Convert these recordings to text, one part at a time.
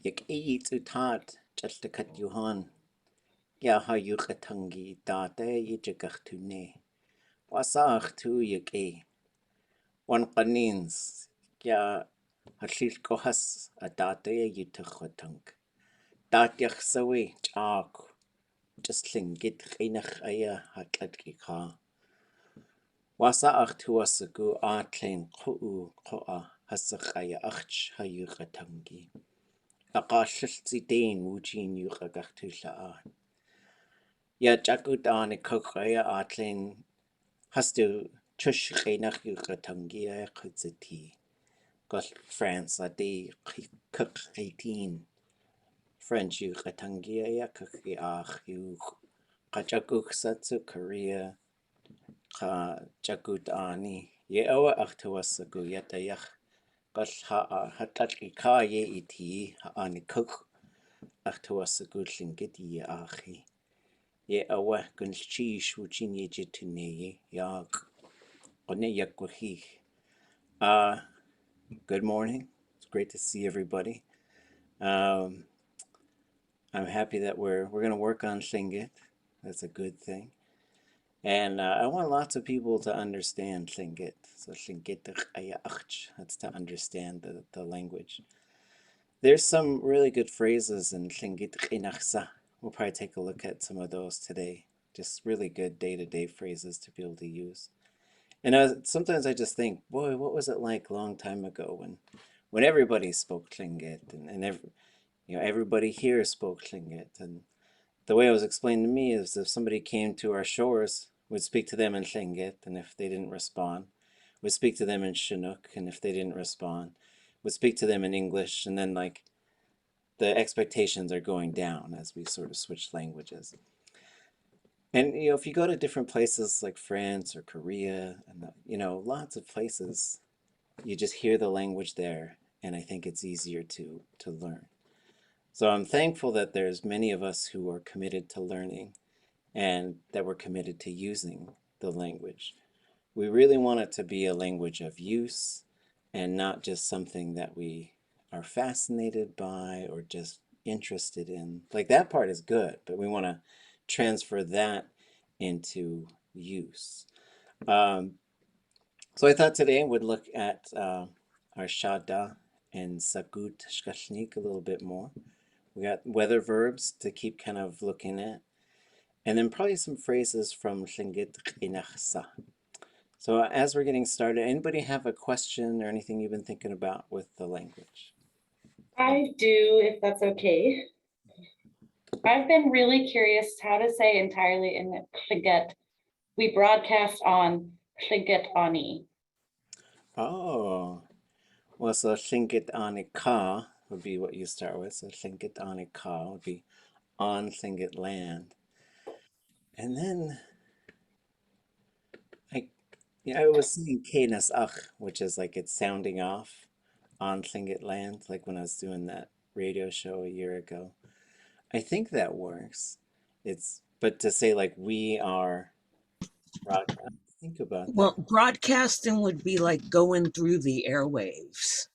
Ik eet utat just to cut you on. Ja ha you getangi date je jigach tu ne. Wasach tu yik e. One qanins. Ja hashil kohas a date je tuchotang. Dat yach sawi chak. Just lingít ʼéináx aya hatlatki ka. Wasach tu wasagu a Tlein ko'a hasach aya achch ha you getangi. Aqashiltsi dain wujin you gagach a. Ja jagut an e kokaya a Tlein hastu chush ʼéináx you getangi a kutziti. Got France a de cook 18. French you getangi a kuki ach you kajaguk satsu Korea ka jagut ani. Ye awa ach tu wasagu yatayach. Got hatlatki ka ye iti ha ani cook ach tu wasagu Lingít ye achi. Ye awa gun chish wujin ye jitune yag. One yakwahi. Good morning. It's great to see everybody. I'm happy that we're going to work on Lingít. That's a good thing. And I want lots of people to understand Lingít. So Lingít X, that's to understand the language. There's some really good phrases in Lingít ʼéináx. We'll probably take a look at some of those today. Just really good day-to-day phrases to be able to use. And sometimes I just think, boy, what was it like a long time ago when everybody spoke Lingít and everybody here spoke Lingít. And the way it was explained to me is if somebody came to our shores, we'd speak to them in Lingít, and if they didn't respond, we'd speak to them in Chinook, and if they didn't respond, we'd speak to them in English, and then like the expectations are going down as we sort of switch languages. And if you go to different places like France or Korea, and lots of places, you just hear the language there, and I think it's easier to learn. So I'm thankful that there's many of us who are committed to learning and that we're committed to using the language. We really want it to be a language of use and not just something that we are fascinated by or just interested in. Like that part is good, but we want to transfer that into use. So I thought today we'd look at our Shaadá and Sagóot a little bit more. We got weather verbs to keep kind of looking at. And then probably some phrases from Lingít ʼéináx. So as we're getting started, anybody have a question or anything you've been thinking about with the language? I do, if that's okay. I've been really curious how to say entirely in Lingít. We broadcast on Lingít ani. Oh, well, so Lingít ani ka would be what you start with. So Lingít ani ka would be on Lingít land. And then I was saying ʼéináx ach, which is like it's sounding off on Lingít land, like when I was doing that radio show a year ago. I think that works. But to say like we are broadcast, think about that. Well, broadcasting would be like going through the airwaves.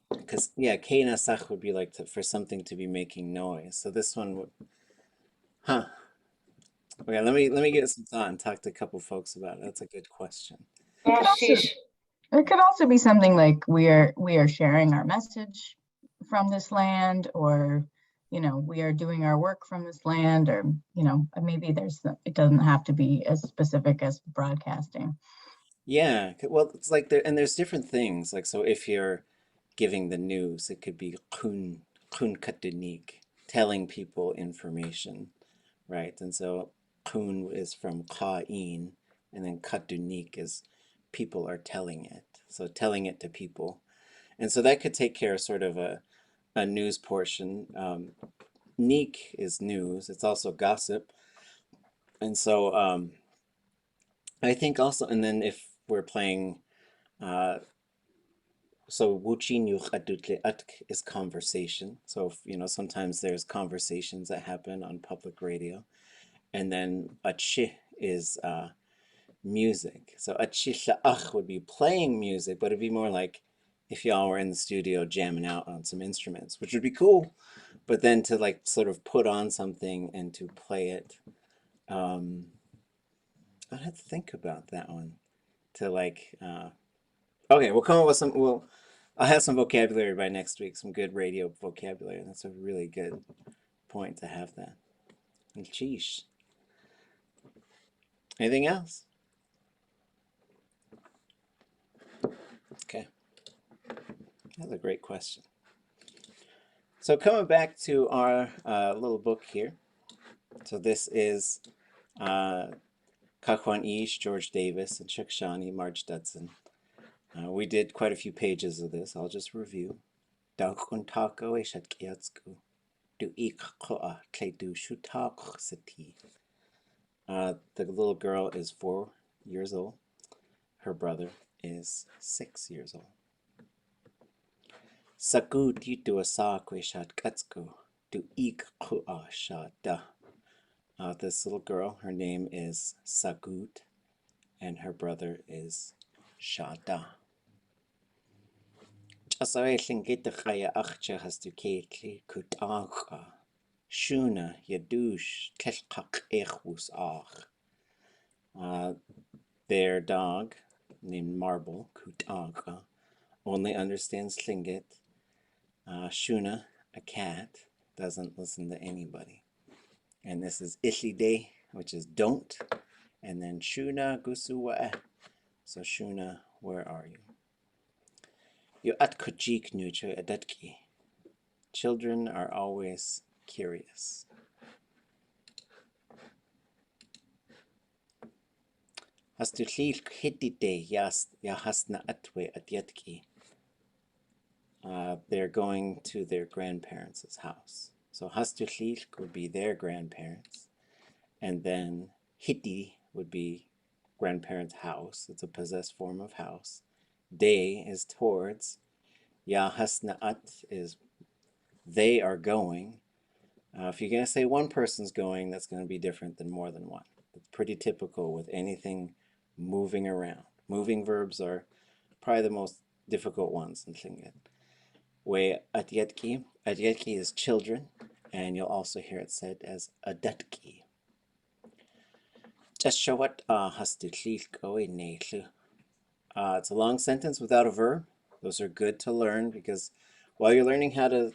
Because ʼéináx ach would be like for something to be making noise. So this one would, Okay, let me get some thought and talk to a couple folks about it. That's a good question. It could also be something like we are sharing our message from this land, or we are doing our work from this land, or maybe it doesn't have to be as specific as broadcasting. Yeah, well, it's like there's different things. Like, so if you're giving the news, it could be kalneek, telling people information, right? And so kun is from ka'in, and then kalneek is people are telling it. So telling it to people. And so that could take care of sort of a news portion. Neek is news. It's also gossip. And so I think also, and then if we're playing, so wuchin yuch is conversation. So, sometimes there's conversations that happen on public radio. And then ach is music. So ach would be playing music, but it'd be more like if y'all were in the studio jamming out on some instruments, which would be cool, but then to like sort of put on something and to play it, I'd have to think about that one. To like, okay, we'll come up with some. I'll have some vocabulary by next week, some good radio vocabulary. That's a really good point to have that. And sheesh. Anything else? Okay. That's a great question. So coming back to our little book here. So this is Kakwan-ish, George Davis, and Shukshani, Marge Dudson. We did quite a few pages of this. I'll just review. Daukuntako eshatkiatsku. Du ikkoa kledu shutak sati. The little girl is 4 years old. Her brother is 6 years old. Sagóot yitu asakwe shatkatsku. Du ikkoa shada. This little girl, her name is Sagóot, and her brother is Shaadá. Chasawe Lingít X has to Ketli Tóoch. Shaadá Yadush Tlechak Echus Ach. Their dog, named Marble, Tóoch, only understands Lingít. Shaadá, a cat, doesn't listen to anybody. And this is Ishide, which is don't. And then Shaadá Gusuwa. So Shaadá, where are you? You at kojik nucho adatki. Children are always curious. Hastuchil hitite yahasna atwe adyatki. They're going to their grandparents' house. So hastuchil would be their grandparents. And then hiti would be grandparents' house. It's a possessed form of house. De is towards. Yahasna'at is they are going. If you're going to say one person's going, that's going to be different than more than one. It's pretty typical with anything moving around. Moving verbs are probably the most difficult ones in Tlingit. We adyatki. Adyatki is children, and you'll also hear it said as adatki. Just show what it's a long sentence without a verb. Those are good to learn because while you're learning how to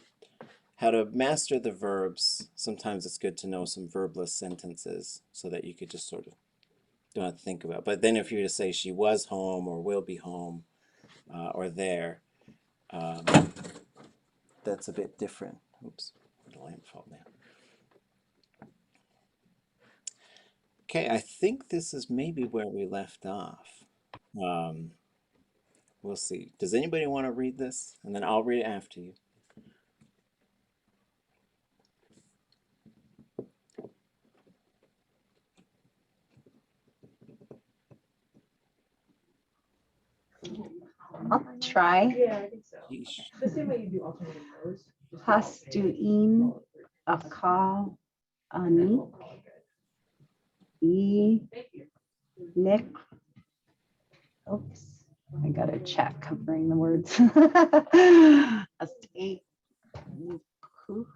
master the verbs, sometimes it's good to know some verbless sentences so that you could just sort of don't have to think about it. But then if you were to say she was home or will be home or there, that's a bit different. Oops, the lamp fall down. Okay, I think this is maybe where we left off. We'll see. Does anybody want to read this? And then I'll read it after you. I'll try. Yeah, I think so. Yeesh. The same way you do alternative rows. Hastuin akal anik ʼéináx. Oops, I gotta check covering the words. Hastei Wuku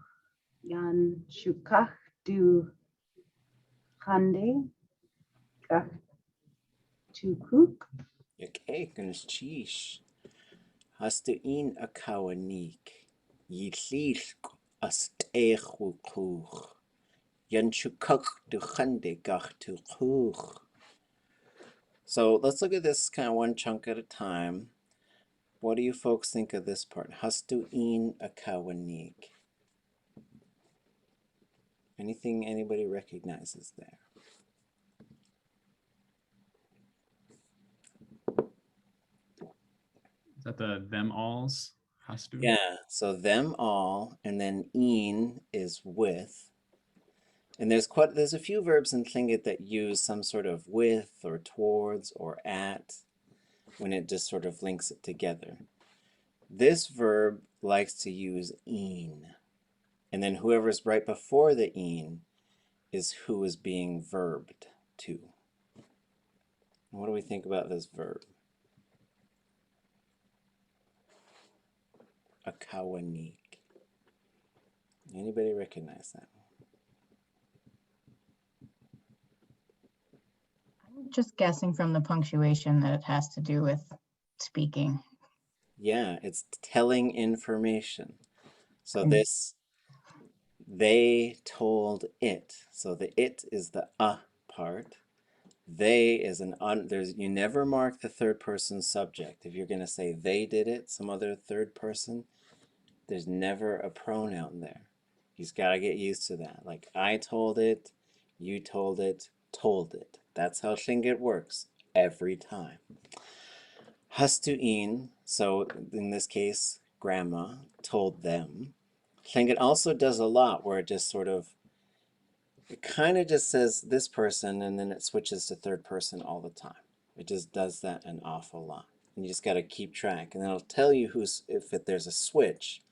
yan shukach du hande gach tukuk. Okay, goodness, sheesh. Hastuin akawanik. Lichéesh ʼéináx Wuku. Yanchukuk du hande gach tukuk. So let's look at this kind of one chunk at a time. What do you folks think of this part? Hastuin akawanik. Anything anybody recognizes there? Is that the them alls? Has to? Yeah, so them all, and then in is with. And there's a few verbs in Tlingit that use some sort of with or towards or at when it just sort of links it together. This verb likes to use in. And then whoever's right before the in is who is being verbed to. What do we think about this verb? a kalneek. Anybody recognize that? I'm just guessing from the punctuation that it has to do with speaking. Yeah, it's telling information. So Mm. this, they told it. So the it is the part. They is an you never mark the third person subject. If you're going to say they did it, some other third person, there's never a pronoun there. You just got to get used to that. Like I told it, you told it, told it. That's how Lingít works every time. Hastuin, so in this case, grandma told them. Lingít also does a lot where it just sort of, it kind of just says this person and then it switches to third person all the time. It just does that an awful lot. And you just got to keep track. And then it'll tell you there's a switch.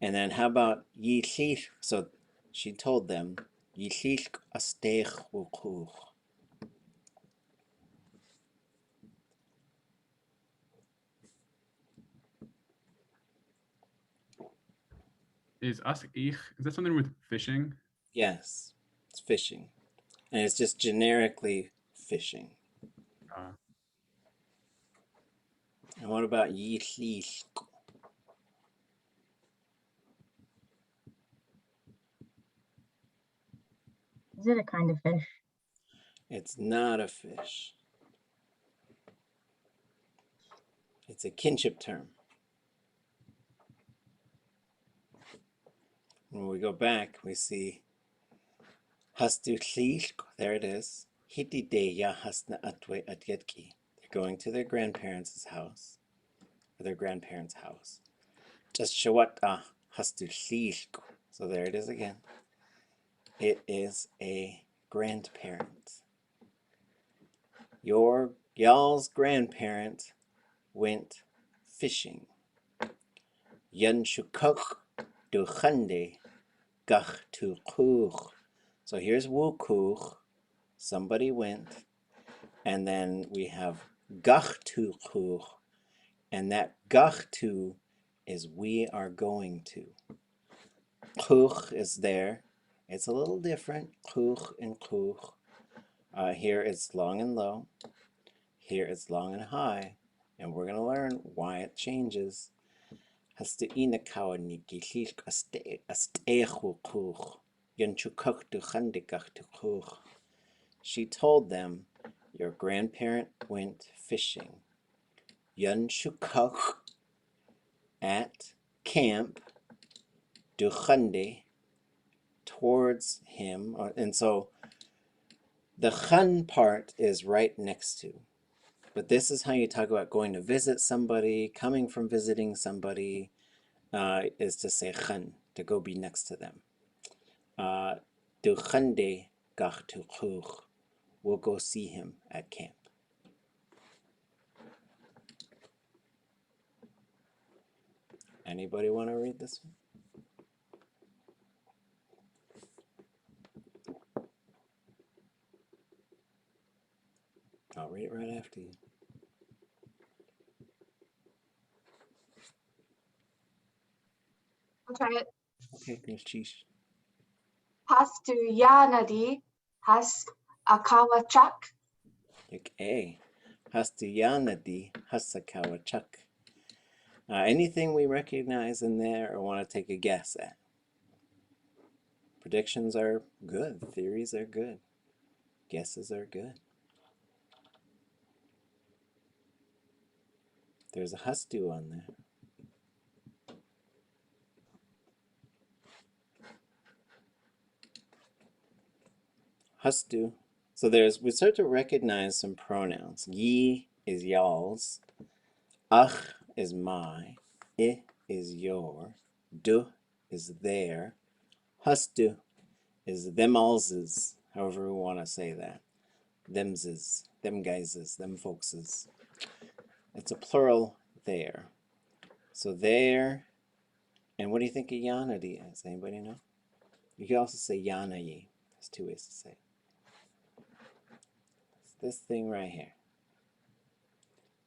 And then how about Lichéesh? So she told them, Lichéesh asteich Wuku. Is ʼéináx, is that something with fishing? Yes, it's fishing. And it's just generically fishing. And what about Lichéesh? Is it a kind of fish? It's not a fish. It's a kinship term. When we go back, we see Hastu Lichéesh, there it is. Hitideya hasna atwe atyetki. They're going to their grandparents' house, or their grandparents' house. Just shawata hastu Lichéesh. So there it is again. It is a grandparent. Y'all's grandparent went fishing. Yan shukuk du chande gach tu Tóoch. So here's Wuku, somebody went, and then we have gach tu Tóoch, and that gach tu is we are going to. Tóoch is there. It's a little different, Tóoch and Tóoch. Here it's long and low. Here it's long and high. And we're going to learn why it changes. She told them, your grandparent went fishing. Yun shukach, at camp, duchande, towards him. And so the chun part is right next to. But this is how you talk about going to visit somebody, coming from visiting somebody, is to say chun, to go be next to them. Duchande gach tu Tóoch. We'll go see him at camp. Anybody want to read this one? I'll read it right after you. I'll try it. Okay, Lichéesh. Hastu yanadi has akawachak. Okay. Hastuyanadi hasakawachak. Anything we recognize in there or want to take a guess at? Predictions are good. Theories are good. Guesses are good. There's a hastu on there. Hastu. So we start to recognize some pronouns. Ye is y'all's. Ach is my. I is your. Du is their. Hastu is them alls's, however we want to say that. Thems's, them guys's, them folks's. It's a plural there. So there, and what do you think a yanadi is? Anybody know? You can also say yanayi. There's two ways to say it. It's this thing right here.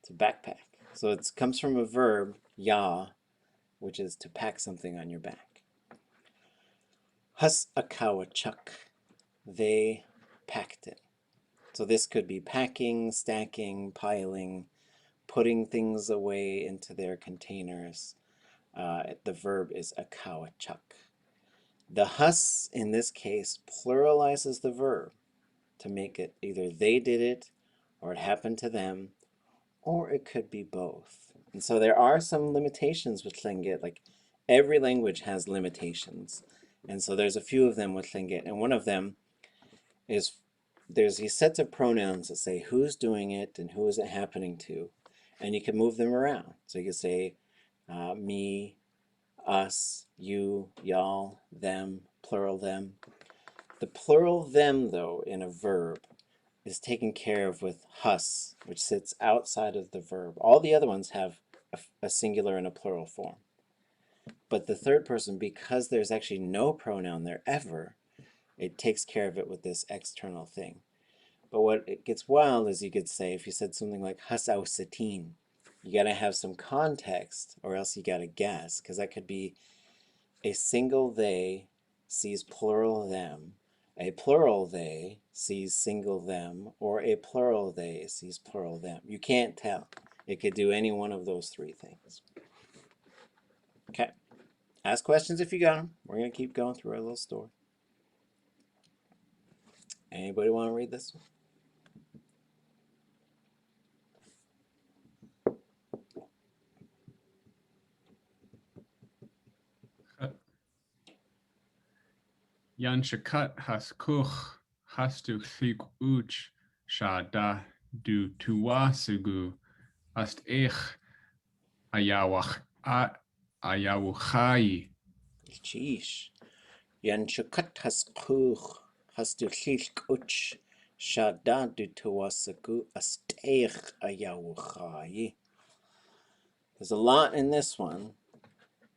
It's a backpack. So it comes from a verb, ya, which is to pack something on your back. Hus akawachuk, they packed it. So this could be packing, stacking, piling, putting things away into their containers. The verb is akawachuk. The hus, in this case, pluralizes the verb to make it either they did it, or it happened to them, or it could be both. And so there are some limitations with Tlingit. Like every language has limitations. And so there's a few of them with Tlingit. And one of them is there's these sets of pronouns that say who's doing it and who is it happening to. And you can move them around. So you can say me, us, you, y'all, them, plural them. The plural them, though, in a verb is taken care of with hus, which sits outside of the verb. All the other ones have a singular and a plural form. But the third person, because there's actually no pronoun there ever, it takes care of it with this external thing. But what it gets wild is you could say, if you said something like hus au satin, you got to have some context or else you got to guess, because that could be a single they sees plural them, a plural they sees single them, or a plural they sees plural them. You can't tell. It could do any one of those three things. Okay. Ask questions if you got them. We're going to keep going through our little story. Anybody want to read this one? Yan shakat has kuch has to chlik uch Shaadá du tuwasigu ast ich ayawach ayawchai. Lichéesh. Yan shakat has kuch has to chlik uch Shaadá du tuwasigu ast ich ayawchai. There's a lot in this one.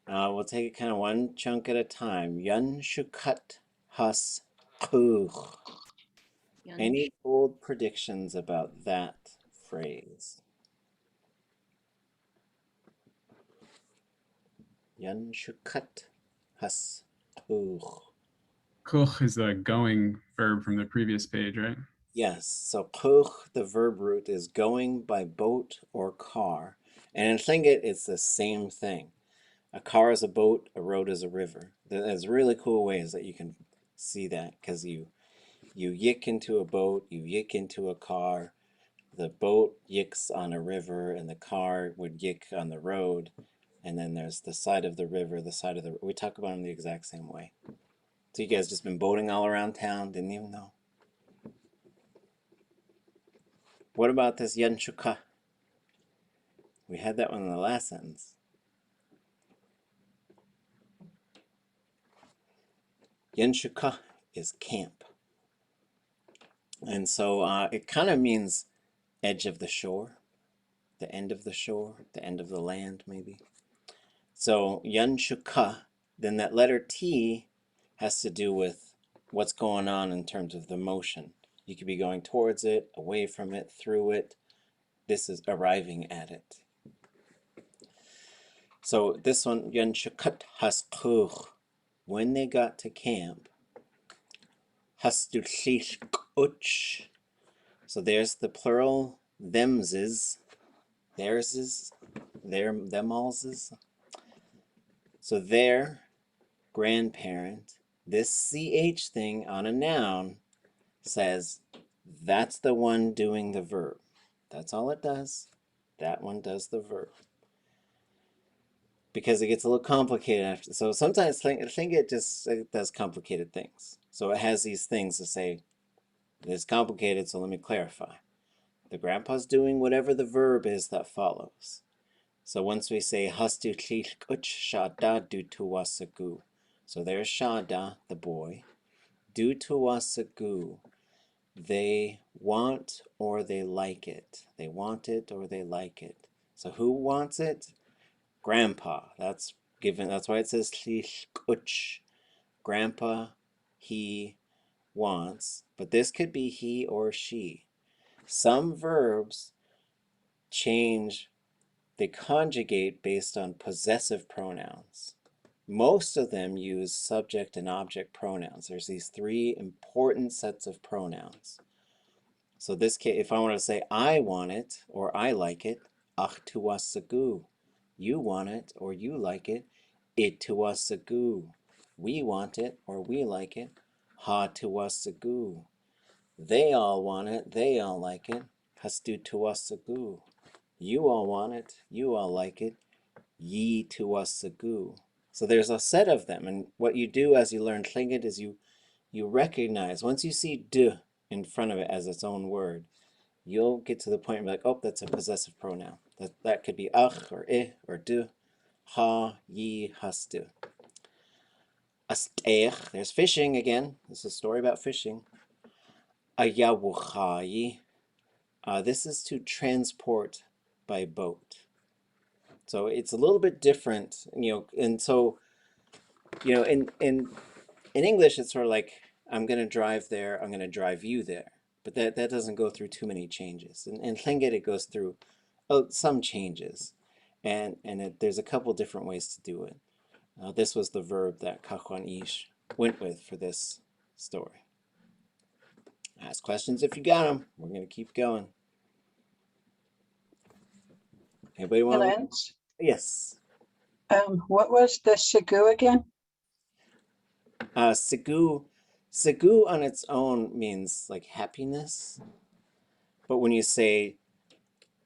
We'll take it kind of one chunk at a time. Yan shukat has kuch. Any bold predictions about that phrase? Yan shukat has kuch. Kuch is the going verb from the previous page, right? Yes, so kuch, the verb root, is going by boat or car. And in Tlingit, it's the same thing. A car is a boat, a road is a river. There's really cool ways that you can see that, because you yik into a boat, you yik into a car. The boat yiks on a river, and the car would yik on the road. And then there's the side of the river, the side of the... We talk about them the exact same way. So you guys just been boating all around town, didn't even know. What about this yanshuka? We had that one in the last sentence. Yanshuka is camp. And so it kind of means edge of the shore, the end of the shore, the end of the land, maybe. So yanshuka, then that letter T has to do with what's going on in terms of the motion. You could be going towards it, away from it, through it. This is arriving at it. So this one, yanshukat haskuch, when they got to camp, hasdulchish uch. So there's the plural themses, theirses, their, themallses. So their grandparent, this CH thing on a noun says that's the one doing the verb. That's all it does. That one does the verb. Because it gets a little complicated after. So sometimes I think it just does complicated things. So it has these things to say, it's complicated, so let me clarify. The grandpa's doing whatever the verb is that follows. So once we say hastu uch Shaadá du tuwasagu. So there's Shaadá, the boy. Du tuwasagu. They want or they like it. They want it or they like it. So who wants it? Grandpa. That's given. That's why it says uch. Grandpa, he wants. But this could be he or she. Some verbs change they conjugate based on possessive pronouns. Most of them use subject and object pronouns. There's these three important sets of pronouns. So this case, if I want to say I want it or I like it, ach tuwasagu. You want it or you like it, it tuwasagu. We want it or we like it, ha tuwasagu. They all want it, they all like it, hastu tuwasagu. You all want it, you all like it, ye tuwasagu. So there's a set of them, and what you do as you learn Tlingit is you recognize, once you see d in front of it as its own word, you'll get to the point where you're like, oh, that's a possessive pronoun. That could be ach or I or du, ha, ye, hastu. ʼéináx, there's fishing again. This is a story about fishing. Ayawuchayi, this is to transport by boat. So it's a little bit different, and so, in English, it's sort of like, I'm going to drive there, I'm going to drive you there. But that doesn't go through too many changes. In Tlingit, it goes through some changes. And there's a couple different ways to do it. This was the verb that Lich went with for this story. Ask questions if you got them. We're going to keep going. Anybody want to? Lance, Yes. what was the Sagóot again? Sagóot on its own means like happiness. But when you say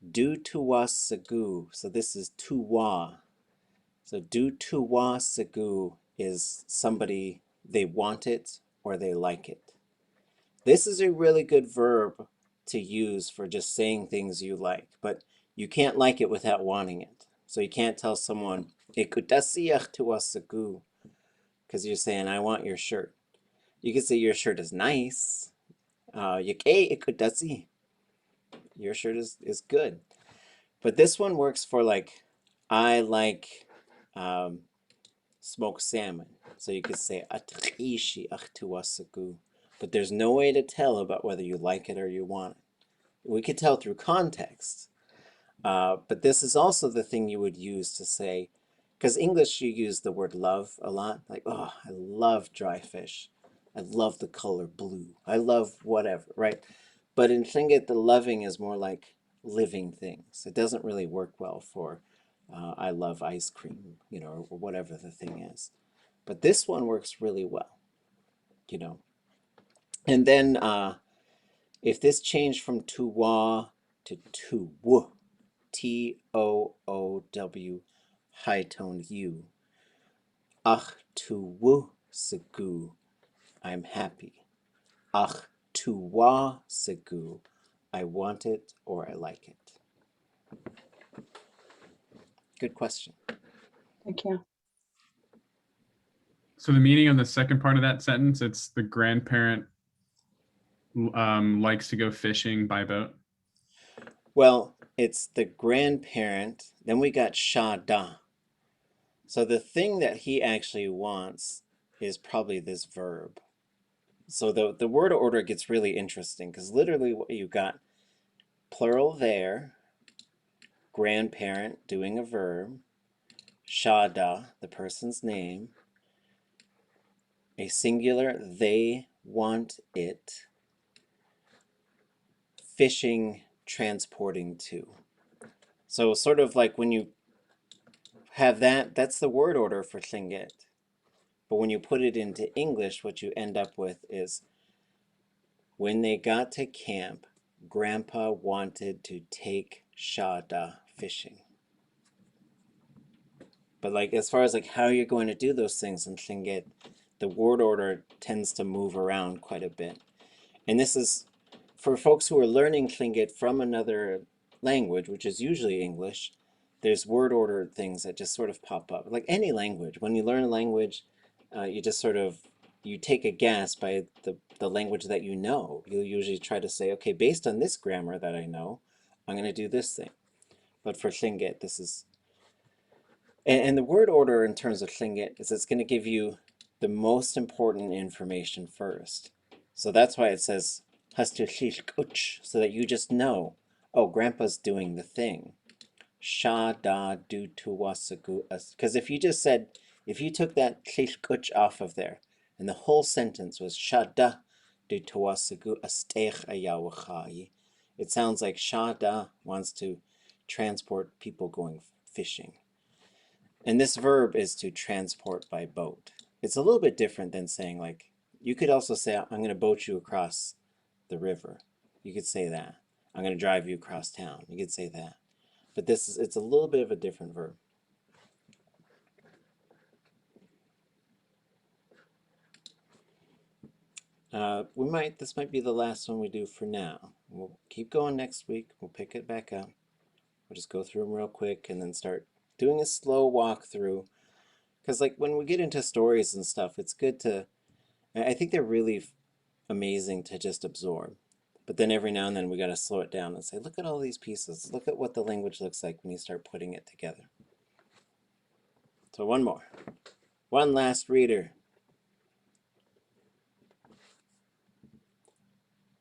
do tuwa sagóot, so this is tuwa. So do tuwa sagóot is somebody, they want it or they like it. This is a really good verb to use for just saying things you like, but you can't like it without wanting it. So you can't tell someone, ikudasiyach tuwa sagóot, because you're saying, I want your shirt. You could say your shirt is nice. Ikudasi. Your shirt is good. But this one works for like, I like smoked salmon. So you could say atqishi achtuwasagu. But there's no way to tell about whether you like it or you want it. We could tell through context. But this is also the thing you would use to say, because English you use the word love a lot. Like, oh, I love dry fish. I love the color blue. I love whatever, right? But in Tlingit, the loving is more like living things. It doesn't really work well for I love ice cream, or whatever the thing is. But this one works really well, And then if this changed from tuwa to tuwu, Toow, high tone U, ach tuwu sagu, I'm happy. Ach tuwa sagu, I want it or I like it. Good question. Thank you. So the meaning of the second part of that sentence, it's the grandparent likes to go fishing by boat. Well, it's the grandparent. Then we got Shaadá. So the thing that he actually wants is probably this verb. So the word order gets really interesting because literally what you got, plural there, grandparent doing a verb, Shaadá, the person's name, a singular, they want it, fishing, transporting to. So sort of like when you have that's the word order for Tlingit. But when you put it into English, what you end up with is, when they got to camp, Grandpa wanted to take Shaadá fishing. But like as far as like how you're going to do those things in Tlingit, the word order tends to move around quite a bit. And this is for folks who are learning Tlingit from another language, which is usually English. There's word order things that just sort of pop up. Like any language, when you learn a language, you just sort of, you take a guess by the language that you know. You'll usually try to say, okay, based on this grammar that I know, I'm going to do this thing. But for Tlingit, this is, and the word order in terms of Tlingit is it's going to give you the most important information first. So that's why it says hastu lich uch, so that you just know, oh, Grandpa's doing the thing. Shaadá Sh, because if you just said, if you took that ʼéináx off of there, and the whole sentence was Shaadá Sh, it sounds like Shaadá wants to transport people going fishing. And this verb is to transport by boat. It's a little bit different than saying, like, you could also say, I'm going to boat you across the river. You could say that. I'm going to drive you across town. You could say that. But it's a little bit of a different verb. This might be the last one we do for now. We'll keep going next week. We'll pick it back up. We'll just go through them real quick and then start doing a slow walkthrough. Because like when we get into stories and stuff, it's good to, I think they're really amazing to just absorb. But then every now and then we got to slow it down and say, look at all these pieces. Look at what the language looks like when you start putting it together. So one more. One last reader.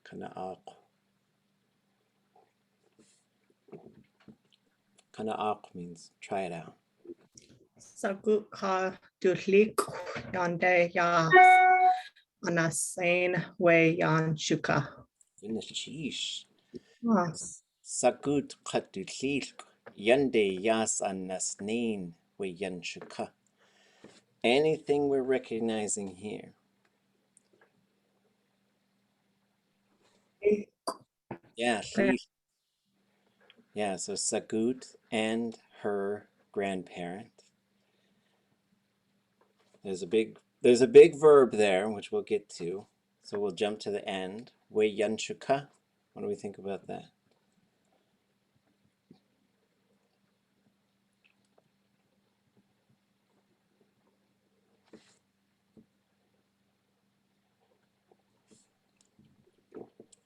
KTOO. KTOO means try it out. Sagóot Lik Yonde Ya Anasain We Yan Shuka. Lichéesh. Yes. Sagóot Lik Yonde Yas Anasnain We Yan Shuka. Anything we're recognizing here? Yeah, yeah, so Sagóot and her grandparent. There's a big verb there, which we'll get to. So we'll jump to the end. We yan shuka. What do we think about that?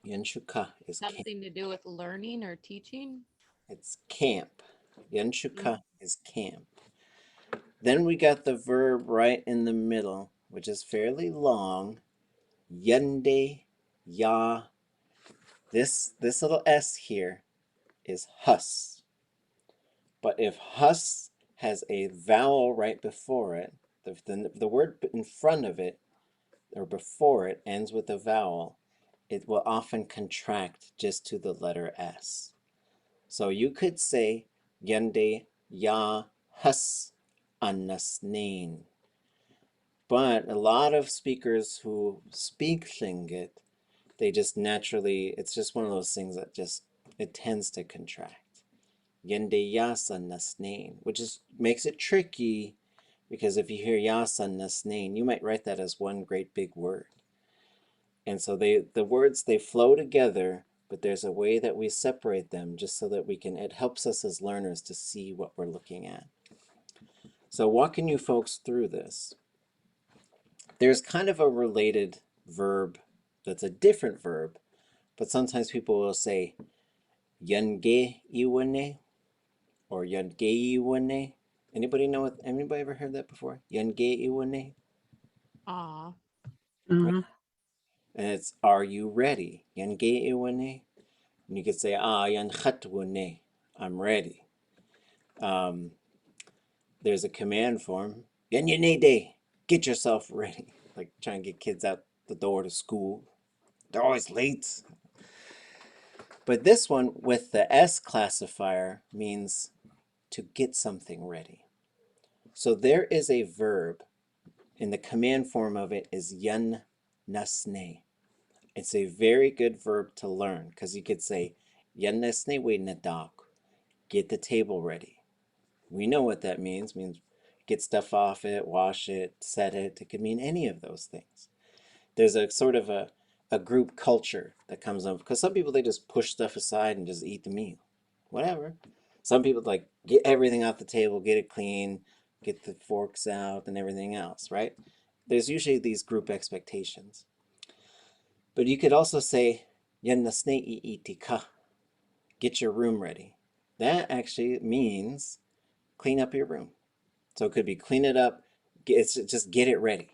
Yan shuka is camp. Something to do with learning or teaching? It's camp. Yan shuka is camp. Then we got the verb right in the middle, which is fairly long. Yende ya. This little s here is hus. But if hus has a vowel right before it, the word in front of it or before it ends with a vowel, it will often contract just to the letter S. So you could say Yende ya hus anasnain. But a lot of speakers who speak Tlingit, they just naturally, it's just one of those things that just, it tends to contract. Yende yasa nasnain, which makes it tricky, because if you hear yasa nasnain, you might write that as one great big word. And so the words, they flow together, but there's a way that we separate them just so that it helps us as learners to see what we're looking at. So walking you folks through this, there's kind of a related verb that's a different verb, but sometimes people will say yange iwane or yange iwane. Anybody ever heard that before? Yange iwane? Ah. Uh-huh. And it's, are you ready? Yange iwane. And you could say, yan khatwane, I'm ready. There's a command form, yan yanede, get yourself ready. Like trying to get kids out the door to school. They're always late. But this one with the S classifier means to get something ready. So there is a verb, and the command form of it is yan nasne. It's a very good verb to learn, because you could say yan nasne we nadak, get the table ready. We know what that means. It means get stuff off it, wash it, set it. It could mean any of those things. There's a sort of a group culture that comes up, because some people, they just push stuff aside and just eat the meal. Whatever. Some people like get everything off the table, get it clean, get the forks out and everything else, right? There's usually these group expectations. But you could also say, yan nasne itika, get your room ready. That actually means clean up your room. So it could be clean it up, just get it ready.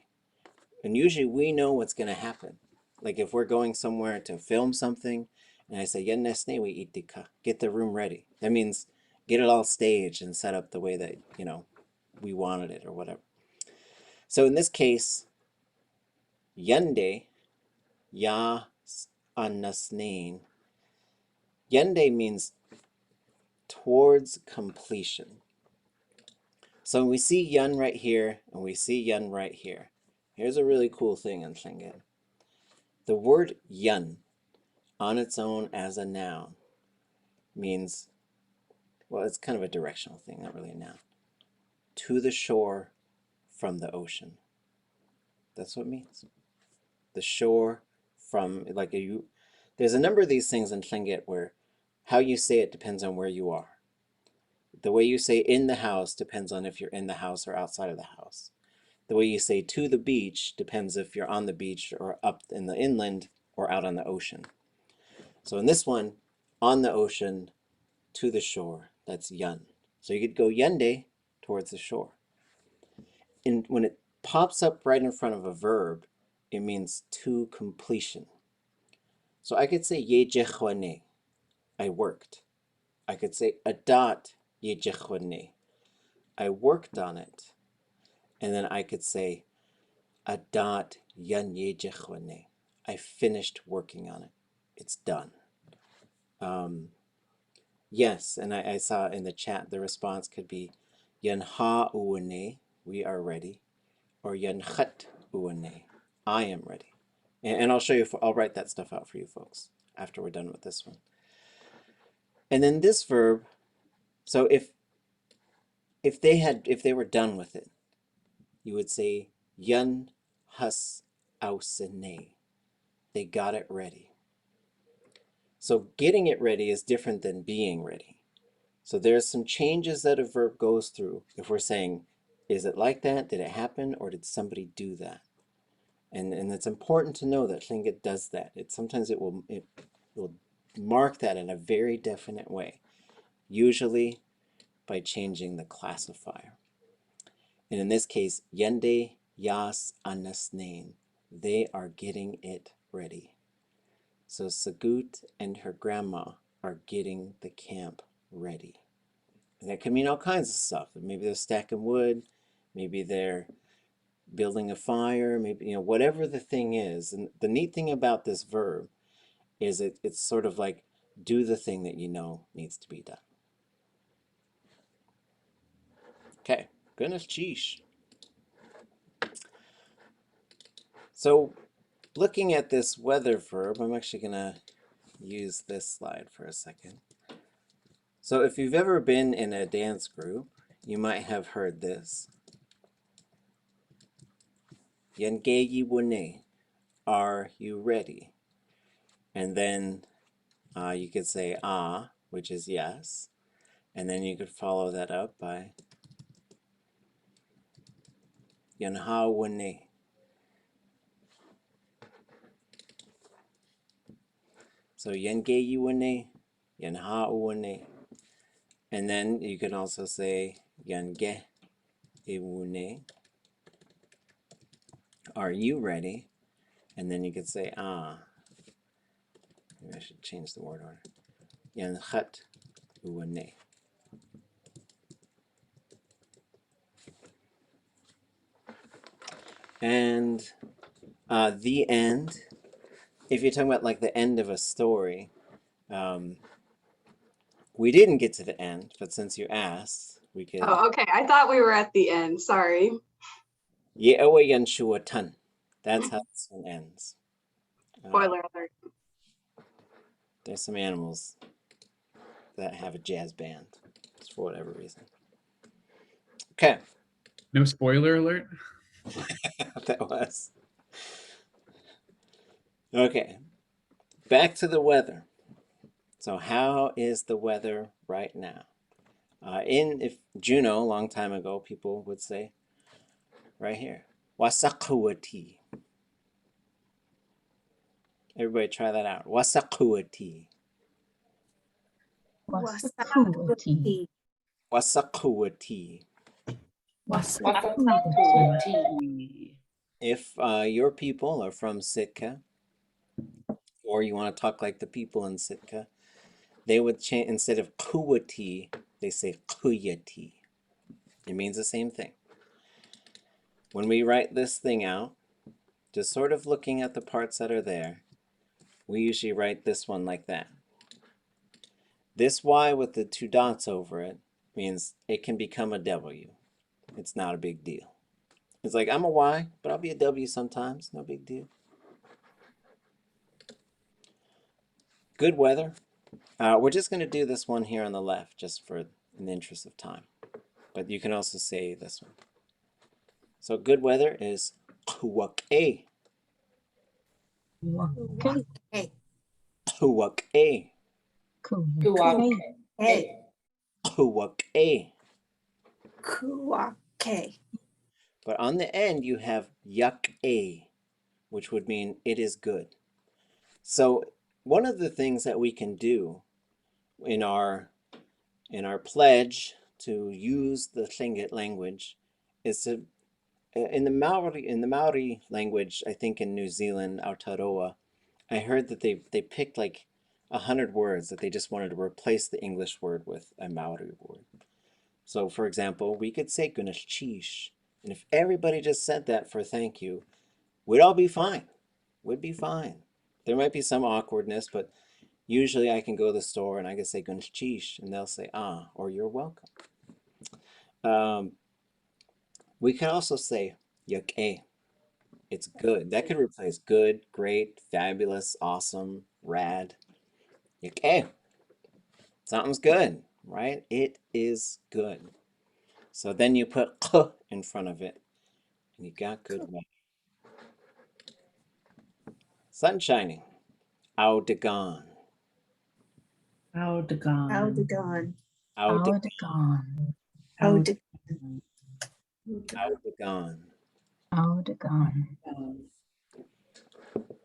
And usually we know what's going to happen. Like if we're going somewhere to film something, and I say, yan nasne itika, get the room ready. That means get it all staged and set up the way that, you know, we wanted it or whatever. So in this case, yende, ya anasnain. Yende means towards completion. So when we see yun right here and we see yun right here, here's a really cool thing in Tlingit. The word yun on its own as a noun means, well, it's kind of a directional thing, not really a noun. To the shore from the ocean. That's what it means. The shore from, like, there's a number of these things in Tlingit where how you say it depends on where you are. The way you say in the house depends on if you're in the house or outside of the house. The way you say to the beach depends if you're on the beach or up in the inland or out on the ocean. So in this one, on the ocean, to the shore, that's yun. So you could go yende, towards the shore. And when it pops up right in front of a verb, it means to completion. So I could say yejechwane, I worked. I could say adat yejechwane, I worked on it. And then I could say adat yan yejechwane, I finished working on it. It's done. Yes, and I saw in the chat the response could be yan ha uwane, we are ready, or yan chat uwane, I am ready. And I'll show you, I'll write that stuff out for you folks after we're done with this one. And then this verb, so if they were done with it, you would say yan has ausene, they got it ready. So getting it ready is different than being ready. So there's some changes that a verb goes through if we're saying, is it like that? Did it happen? Or did somebody do that? And it's important to know that Tlingit does that. Sometimes it will mark that in a very definite way, usually by changing the classifier. And in this case, yende yas anasnain, they are getting it ready. So Sagóot and her grandma are getting the camp ready. And that can mean all kinds of stuff. Maybe they're stacking wood, maybe they're building a fire, maybe, you know, whatever the thing is. And the neat thing about this verb is it's sort of like do the thing that you know needs to be done. Okay, goodness sheesh. So looking at this weather verb, I'm actually gonna use this slide for a second. So if you've ever been in a dance group, you might have heard this. Yangeyi wune, are you ready? And then you could say ah, which is yes. And then you could follow that up by yanha wune. So yangeyi wune, yanha wune. And then you can also say yange iwune, are you ready? And then you could say ah. Maybe I should change the word order. Yanchat uwane. And the end, if you're talking about like the end of a story, we didn't get to the end, but since you asked, we could. Oh, okay. I thought we were at the end. Sorry. Ye'ewe yanshuatan. That's how this one ends. Spoiler alert. There's some animals that have a jazz band, just for whatever reason. Okay. No spoiler alert? That was. Okay. Back to the weather. So how is the weather right now? If Juneau, a long time ago, people would say, right here, wasaqawati. Everybody try that out. Wasaqawati. Wasaqawati. Wasaqawati. Wasaqawati. If your people are from Sitka, or you want to talk like the people in Sitka, they would change, instead of kuwati, they say kuyati. It means the same thing. When we write this thing out, just sort of looking at the parts that are there, we usually write this one like that. This Y with the 2 dots over it means it can become a W. It's not a big deal. It's like, I'm a Y, but I'll be a W sometimes. No big deal. Good weather. We're just going to do this one here on the left, just for in the interest of time. But you can also say this one. So good weather is kuwak-e. Kuwak-e. Kuwak-e. Kuwak-e. Kuwak-e. Kuwak-e. But on the end, you have yak-e, which would mean it is good. So one of the things that we can do in our pledge to use the Tlingit language is to, in the Maori language, I think in New Zealand, Aotearoa, I heard that they picked like 100 words that they just wanted to replace the English word with a Maori word. So for example, we could say ʼéináx, and if everybody just said that for thank you, we'd all be fine. We'd be fine. There might be some awkwardness, but usually I can go to the store and I can say ʼéináx, and they'll say ah, or you're welcome. We can also say yak-e. It's good. That could replace good, great, fabulous, awesome, rad. Yak-e. Something's good, right? It is good. So then you put k in front of it, and you got good weather. Sun shining. Audagon. Audagon. Audagon. Audagon. Audagon. Audagon. Audagon.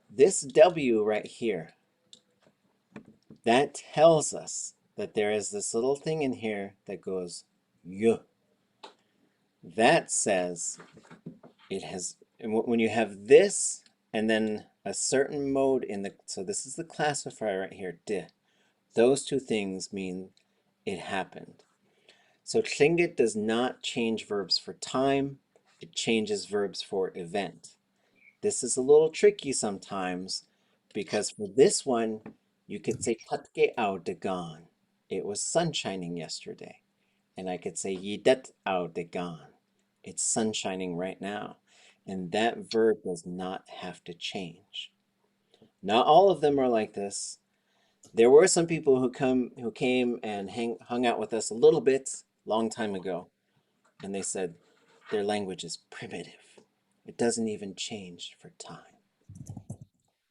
This W right here, that tells us that there is this little thing in here that goes y. That says it has, and when you have this and then a certain mode in the, so this is the classifier right here, d. Those two things mean it happened. So Tlingit does not change verbs for time, it changes verbs for event. This is a little tricky sometimes because for this one, you could say Tatke audagan. It was sun shining yesterday. And I could say Yidet audagan. It's sun shining right now. And that verb does not have to change. Not all of them are like this. There were some people who came and hung out with us a little bit long time ago. And they said their language is primitive. It doesn't even change for time.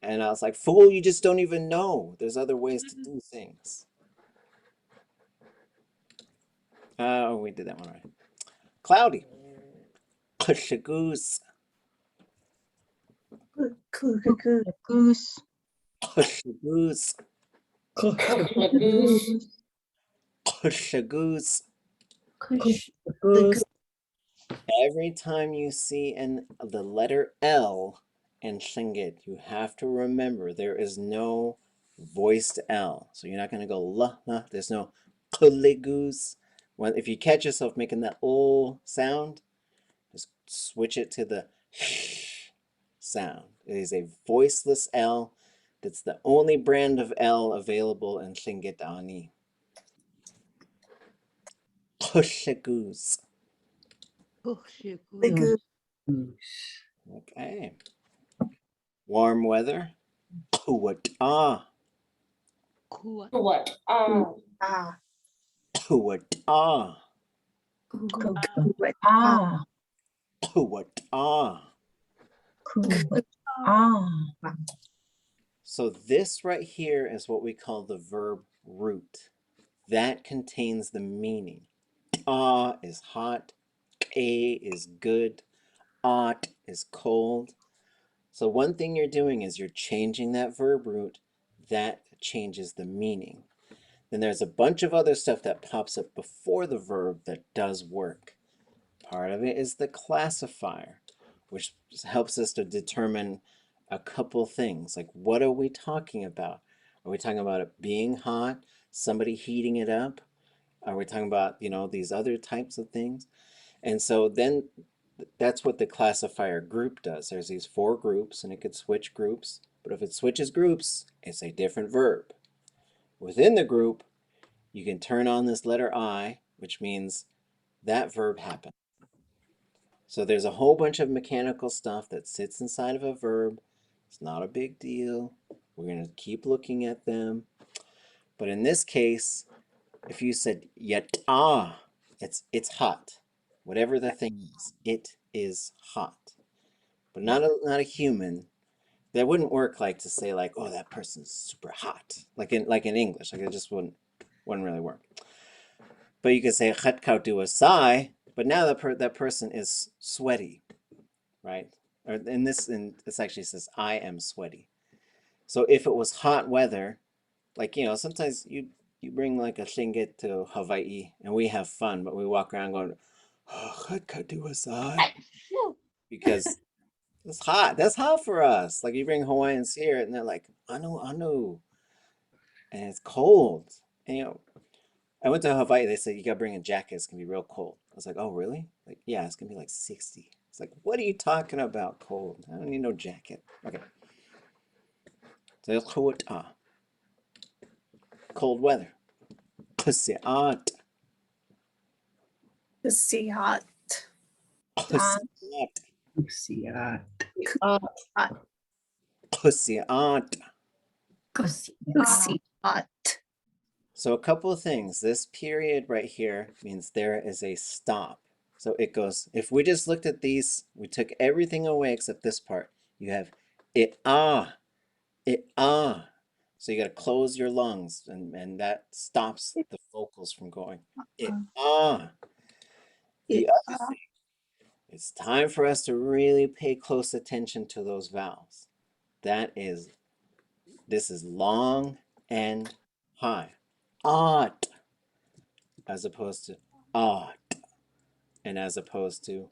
And I was like, fool, you just don't even know. There's other ways to do things. Oh, we did that one right. Cloudy. Kushagoose. Goose. Kushagoose. Kushagoose. Every time you see the letter L in Tlingit, you have to remember there is no voiced L. So you're not going to go la. There's no kuligoose. If you catch yourself making that O sound, just switch it to the sh sound. It is a voiceless L. That's the only brand of L available in Tlingit Ani. Kushagoose. Okay. Warm weather. Kuwat-ah. Kuwat-ah. Kuwat-ah. Ah. Kuwat-ah. Ah. So this right here is what we call the verb root. That contains the meaning. Ah is hot. A is good. Ot is cold. So one thing you're doing is you're changing that verb root. That changes the meaning. Then there's a bunch of other stuff that pops up before the verb that does work. Part of it is the classifier, which helps us to determine a couple things. Like, what are we talking about? Are we talking about it being hot, somebody heating it up, Are we talking about, you know, these other types of things? And so then that's what the classifier group does. There's these 4 groups and it could switch groups, but if it switches groups, it's a different verb. Within the group, you can turn on this letter I, which means that verb happened. So there's a whole bunch of mechanical stuff that sits inside of a verb. It's not a big deal. We're going to keep looking at them. But in this case, if you said yat'a, it's hot. Whatever the thing is, it is hot. But not a human. That wouldn't work like to say like, oh, that person's super hot. Like in English. Like it just wouldn't really work. But you could say khat kautu asai, but now that person is sweaty, right? Or in this actually says I am sweaty. So if it was hot weather, like, you know, sometimes you bring like a Lingít to Hawaii and we have fun, but we walk around going, oh, khat kautu asai, because it's hot. That's hot for us. Like you bring Hawaiians here and they're like, anu, and it's cold. And you know, I went to Hawaii. They said you gotta bring a jacket. It's gonna be real cold. I was like, oh really? Like, yeah, it's gonna be like 60. It's like, what are you talking about? Cold? I don't need no jacket. Okay. So it's cold weather. Pusiat. Pusiat. Pusiat. Pusiat. Pusiat. Pusiat. So a couple of things. This period right here means there is a stop. So it goes, if we just looked at these, we took everything away except this part. You have it ah. So you got to close your lungs and that stops the vocals from going. It ah. The other thing, it's time for us to really pay close attention to those vowels. This is long and high. Ot, as opposed to ot, and as opposed to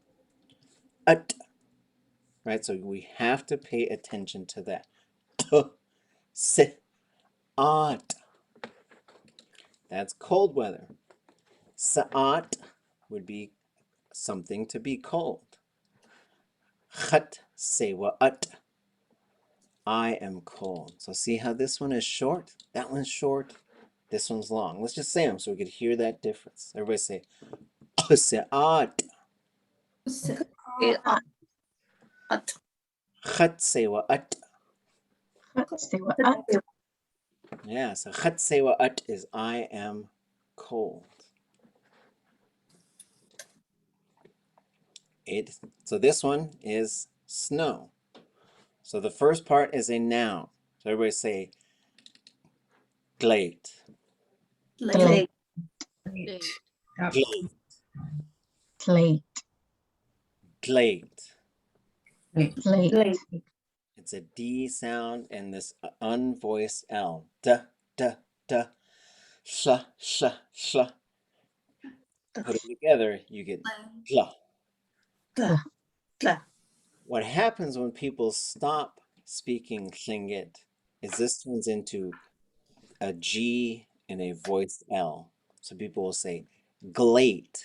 ut, right? So we have to pay attention to that. T, si, ot. That's cold weather. Sa'at would be something to be cold. Khat, sewa, ut. I am cold. So see how this one is short? That one's short. This one's long. Let's just say them so we could hear that difference. Everybody say, Sa'at. Khat, sewa, ut. Yeah, so khat, sewa, ut is I am cold. So this one is snow. So the first part is a noun. So everybody say glade. Slate. Glade. Slate. It's a D sound and this unvoiced L. D, d, d. Sh, sh, sh. Put it together, you get gla. What happens when people stop speaking Tlingit is this turns into a G and a voiced L. So people will say glate,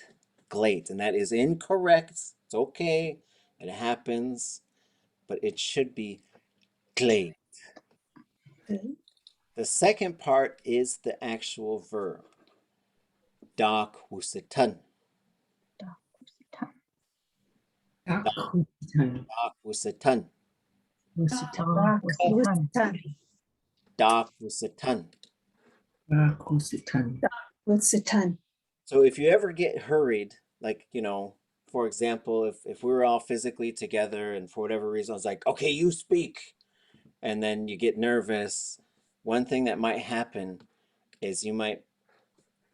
and that is incorrect. It's okay, it happens, but it should be glate. The second part is the actual verb. Dak wusitan. Dak wusitan. Dak wusitan. So if you ever get hurried, like, you know, for example, if we were all physically together and for whatever reason I was like, okay, you speak, and then you get nervous, one thing that might happen is you might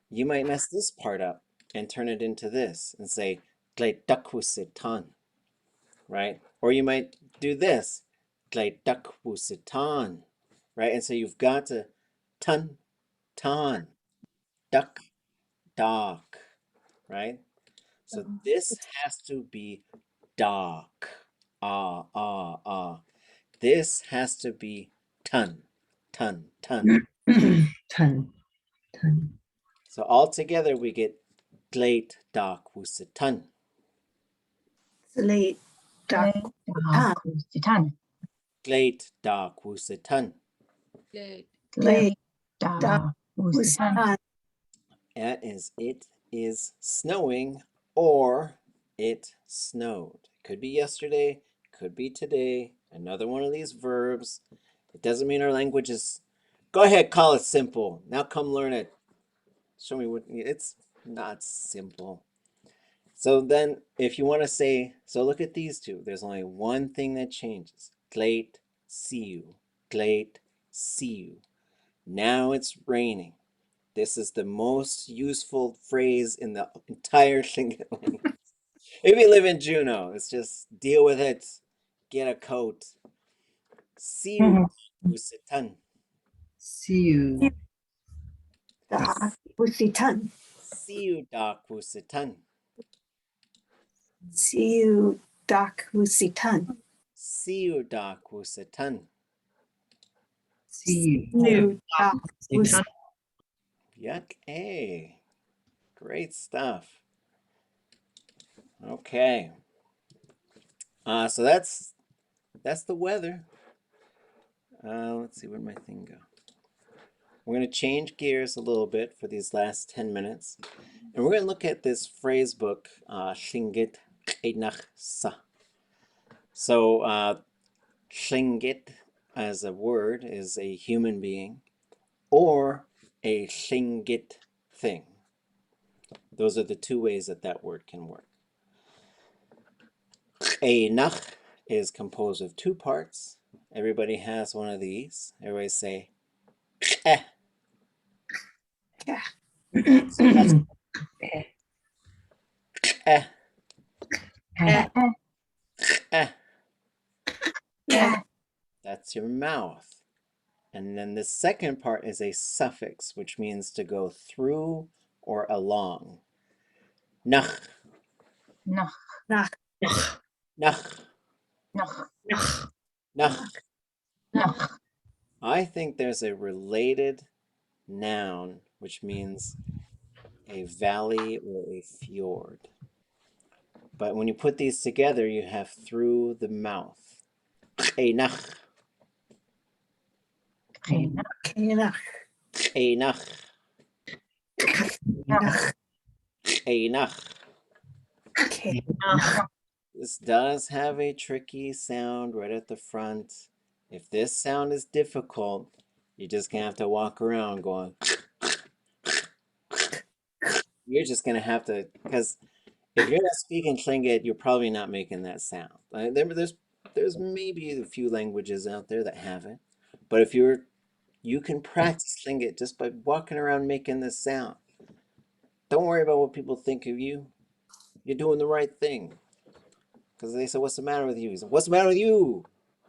mess this part up and turn it into this and say Tlein, right? Or you might do this, Tlein, right? And so you've got to tan, duck, dark, right? So this has to be dark. This has to be ton. So So all together we get Tleit dak wusitan. Tleit dak Kusitan. Tleit dak wusitan. Good. Tleit Da dak Kusitan. wusitan. That is, it is snowing, or it snowed. Could be yesterday, could be today, another one of these verbs. It doesn't mean our language is, go ahead, call it simple. Now come learn it. Show me what, it's not simple. So then if you want to say, so look at these two. There's only one thing that changes. Tleit, see you. Tleit, see you. Now it's raining. This is the most useful phrase in the entire Tlingit language. If you live in Juneau, it's just deal with it. Get a coat. See you, wusitan. See you. Dak wusitan. See you, dak wusitan. See you dak wusitan. See you, dak wusitan. See See you dak wusitan. Yuck, hey. Great stuff. Okay. So that's the weather. Let's see, where'd my thing go? We're going to change gears a little bit for these last 10 minutes. And we're going to look at this phrase book, Lingít ʼéináx. So Lingít as a word is a human being or a Lingít thing. Those are the two ways that that word can work. ʼéináx is composed of two parts. Everybody has one of these. Everybody say, eh. Yeah. Eh. Eh. Eh. Eh. That's your mouth. And then the second part is a suffix, which means to go through or along. Nach. Nach. Nach. Nach. Nach. Nach. Nach. Nach. I think there's a related noun, which means a valley or a fjord. But when you put these together, you have through the mouth. ʼéináx. ʼéináx. ʼéináx. Nach. ʼéináx. ʼéináx. This does have a tricky sound right at the front. If this sound is difficult, you're just gonna have to walk around going. You're just gonna have to, because if you're not speaking Tlingit, you're probably not making that sound. There's maybe a few languages out there that have it, but if you can practice Tlingit just by walking around making this sound. Don't worry about what people think of you. You're doing the right thing. Because they said, what's the matter with you? He said, what's the matter with you?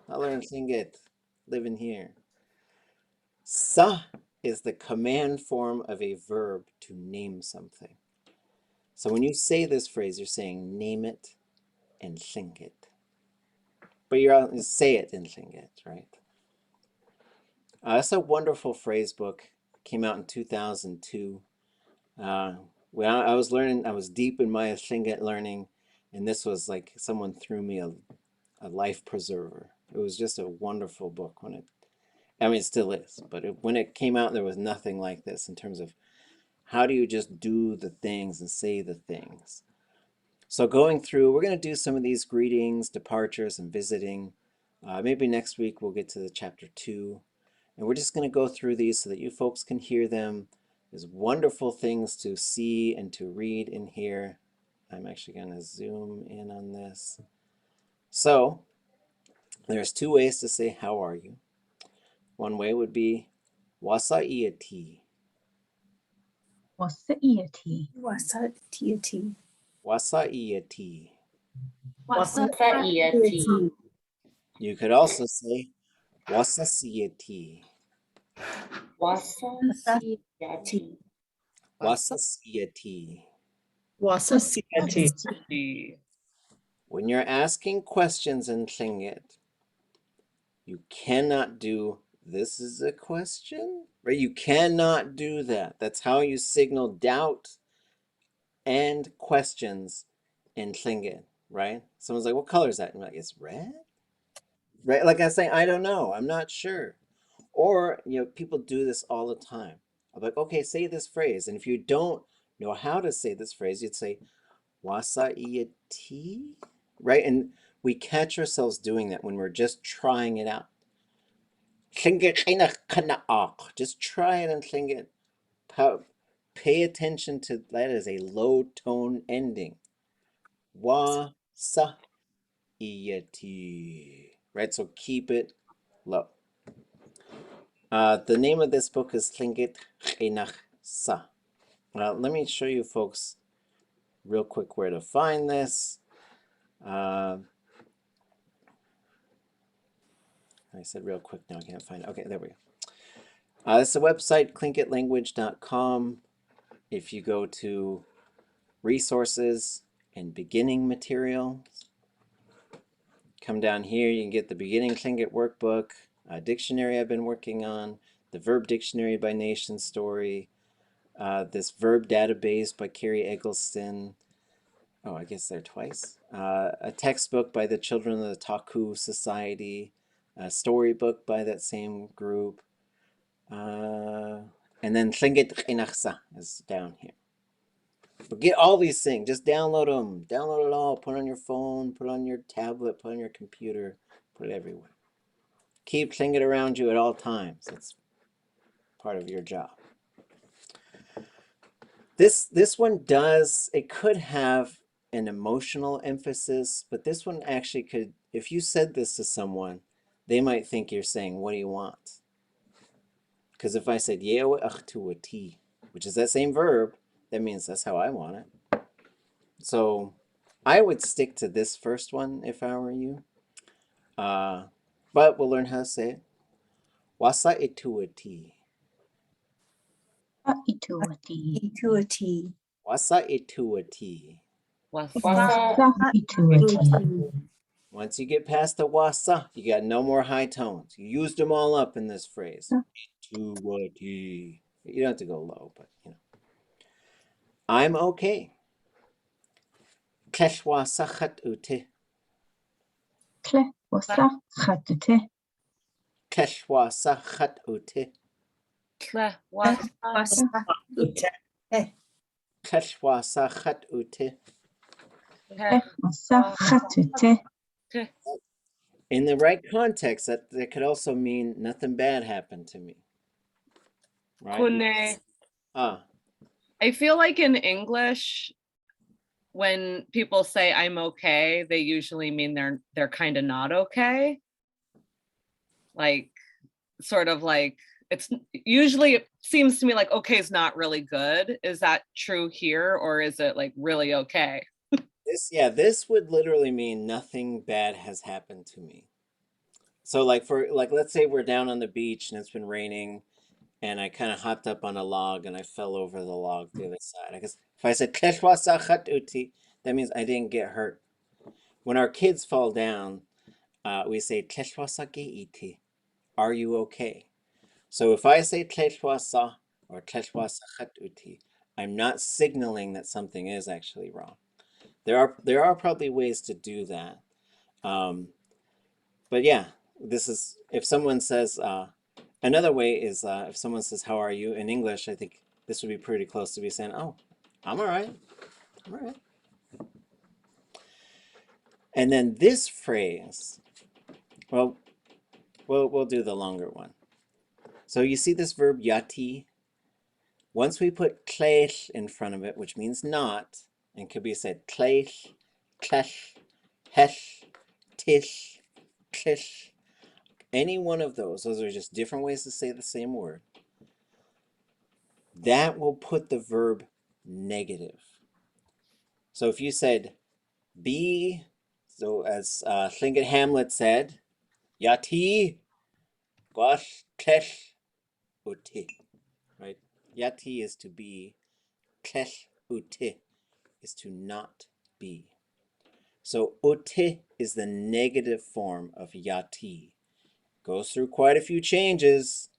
I learned Tlingit, living here. Sa is the command form of a verb to name something. So when you say this phrase, you're saying name it in Tlingit. But you say it in Tlingit, right? That's a wonderful phrase book. Came out in 2002. When I was learning, I was deep in my Tlingit learning, and this was like someone threw me a life preserver. It was just a wonderful book when it still is, but when it came out, there was nothing like this in terms of how do you just do the things and say the things. So going through, we're going to do some of these greetings, departures, and visiting. Maybe next week we'll get to the chapter 2. And we're just going to go through these so that you folks can hear them. There's wonderful things to see and to read in here. I'm actually going to zoom in on this. So there's two ways to say how are you. One way would be wasa'iati. Wasa'iati. Wasa'iati. Wasa'iati. Wasa'iati. You could also say wasasiati. Wasa'iati. Wasasiati. Wasa'iati. When you're asking questions in Tlingit, you cannot do this is a question, right? You cannot do that. That's how you signal doubt and questions in Tlingit, right? Someone's like, what color is that? And you're like, it's red? Right? Like I say, I don't know. I'm not sure. Or, people do this all the time. I'm like, okay, say this phrase. And if you don't know how to say this phrase, you'd say, wasa iyati, right? And we catch ourselves doing that when we're just trying it out. Just try it and Tlingit. Pay attention to that as a low tone ending. Wasa iyati, right? So keep it low. The name of this book is Lingít X. Let me show you folks real quick where to find this. I said real quick, now I can't find it. Okay, there we go. This is a website, clinkitlanguage.com. If you go to resources and beginning materials, come down here, you can get the beginning Tlingit workbook, a dictionary I've been working on, the verb dictionary by Nation Story, this verb database by Carrie Eggleston. Oh, I guess there twice. A textbook by the Children of the Tóoch Society, a storybook by that same group, and then Lingít ʼéináx is down here. But get all these things, just download them, download it all, put it on your phone, put it on your tablet, put it on your computer, put it everywhere. Keep Tlingit around you at all times. That's part of your job. This one does, it could have an emotional emphasis, but this one actually could, if you said this to someone, they might think you're saying, what do you want? Because if I said yewe achtuati, which is that same verb, that means that's how I want it. So I would stick to this first one if I were you. But we'll learn how to say it. Wasa ituati. Ituati. Ituati. Wasa ituati. Wasa Ituati. Once you get past the wasa, you got no more high tones. You used them all up in this phrase. Ituati. You don't have to go low, but I'm okay. Klesh wasa chat ute. Kle wasa chatute. Klesh wasa chat ute. Tle was Klesh wasa chat ute. Kle wasa chatute. In the right context, that could also mean nothing bad happened to me. Right? Kune, I feel like in English, when people say I'm okay, they usually mean they're kind of not okay. Like, sort of like, it's usually, it seems to me like okay is not really good. Is that true here, or is it like really okay? This would literally mean nothing bad has happened to me. So let's say we're down on the beach and it's been raining and I kind of hopped up on a log and I fell over the log the other side. I guess if I said "Klesh wasa chat uti," that means I didn't get hurt. When our kids fall down, we say "Klesh wasa ge'iti." Are you okay? So if I say "Klesh wasa" or "Klesh wasa chat uti," I'm not signaling that something is actually wrong. There are probably ways to do that. But yeah, this is, if someone says, another way is if someone says, how are you? In English, I think this would be pretty close to be saying, oh, I'm all right. I'm all right. And then this phrase, well, we'll do the longer one. So you see this verb yati? Once we put ʼéináx in front of it, which means not, and could be said ʼéináx, ʼéish, ʼéish, ʼtish, ʼkish. Any one of those are just different ways to say the same word. That will put the verb negative. So if you said be, so as Tlingit Hamlet said, yati gwash klesh uti, right? Yati is to be, klesh uti is to not be. So uti is the negative form of yati. Goes through quite a few changes,